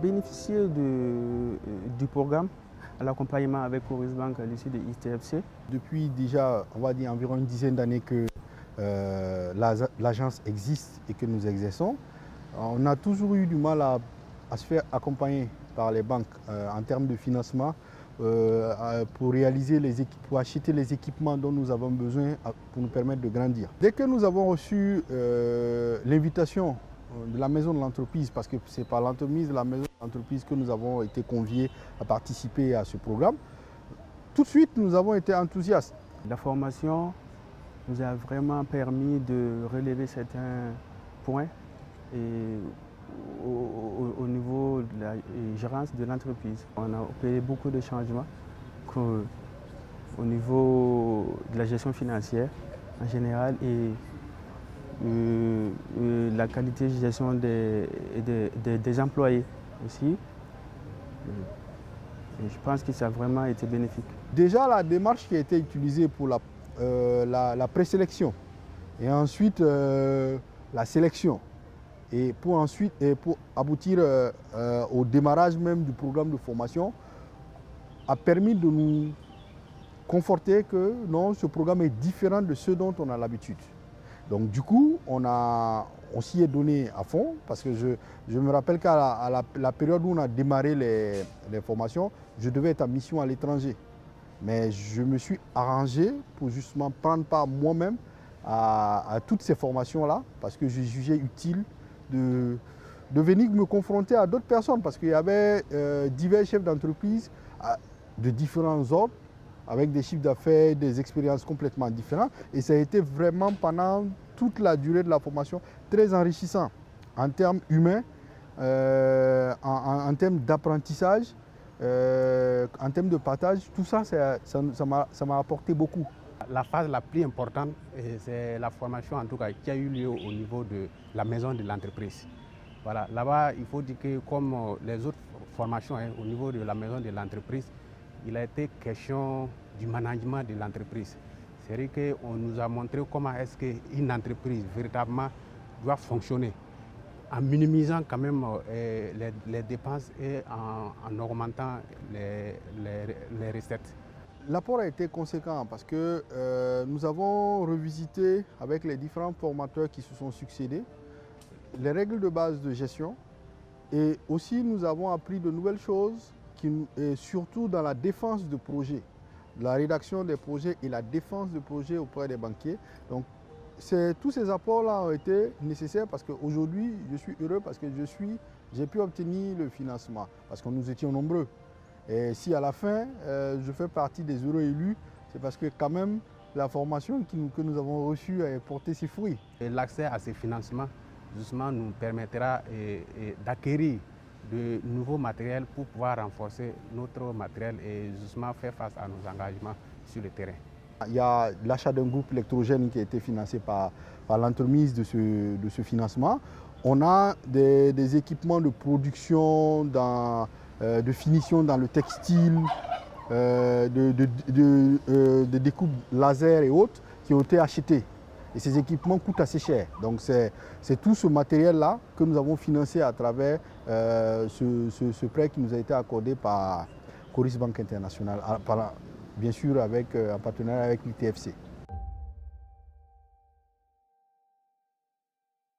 bénéficié du programme à l'accompagnement avec Coris Bank à l'issue de ITFC. Depuis déjà, on va dire, environ une dizaine d'années que l'agence existe et que nous exerçons, on a toujours eu du mal à se faire accompagner par les banques en termes de financement pour réaliser pour acheter les équipements dont nous avons besoin pour nous permettre de grandir. Dès que nous avons reçu l'invitation de la maison de l'entreprise, parce que c'est par l'entremise de la maison de l'entreprise que nous avons été conviés à participer à ce programme, tout de suite nous avons été enthousiastes. La formation nous a vraiment permis de relever certains points et au niveau de la gérance de l'entreprise. On a opéré beaucoup de changements au niveau de la gestion financière en général et la qualité de gestion des employés aussi. Et je pense que ça a vraiment été bénéfique. Déjà, la démarche qui a été utilisée pour la présélection et ensuite la sélection et pour aboutir au démarrage même du programme de formation a permis de nous conforter que non, ce programme est différent de ce dont on a l'habitude. Donc du coup, on s'y est donné à fond parce que je me rappelle qu'à la période où on a démarré les formations, je devais être en mission à l'étranger. Mais je me suis arrangé pour justement prendre part moi-même à toutes ces formations-là parce que je jugeais utile de venir me confronter à d'autres personnes parce qu'il y avait divers chefs d'entreprise de différents ordres avec des chiffres d'affaires, des expériences complètement différentes. Et ça a été vraiment pendant toute la durée de la formation très enrichissant en termes humains, en termes d'apprentissage, en termes de partage. Tout ça, ça m'a apporté beaucoup. La phase la plus importante, c'est la formation en tout cas qui a eu lieu au niveau de la maison de l'entreprise. Voilà, là-bas, il faut dire que comme les autres formations au niveau de la maison de l'entreprise, il a été question du management de l'entreprise. C'est-à-dire qu'on nous a montré comment est-ce qu'une entreprise véritablement doit fonctionner en minimisant quand même les dépenses et en augmentant les recettes. L'apport a été conséquent parce que nous avons revisité avec les différents formateurs qui se sont succédés les règles de base de gestion et aussi nous avons appris de nouvelles choses et surtout dans la défense de projets, la rédaction des projets et la défense de projets auprès des banquiers. Donc tous ces apports-là ont été nécessaires parce qu'aujourd'hui je suis heureux parce que j'ai pu obtenir le financement parce que nous étions nombreux. Et si à la fin je fais partie des heureux élus, c'est parce que quand même la formation que nous avons reçue a porté ses fruits. L'accès à ces financements justement nous permettra d'acquérir de nouveaux matériels pour pouvoir renforcer notre matériel et justement faire face à nos engagements sur le terrain. Il y a l'achat d'un groupe électrogène qui a été financé par l'entremise de ce financement. On a des équipements de production, de finition dans le textile, de découpe laser et autres qui ont été achetés. Et ces équipements coûtent assez cher. Donc c'est tout ce matériel-là que nous avons financé à travers ce prêt qui nous a été accordé par Coris Bank International, bien sûr en partenariat avec l'ITFC.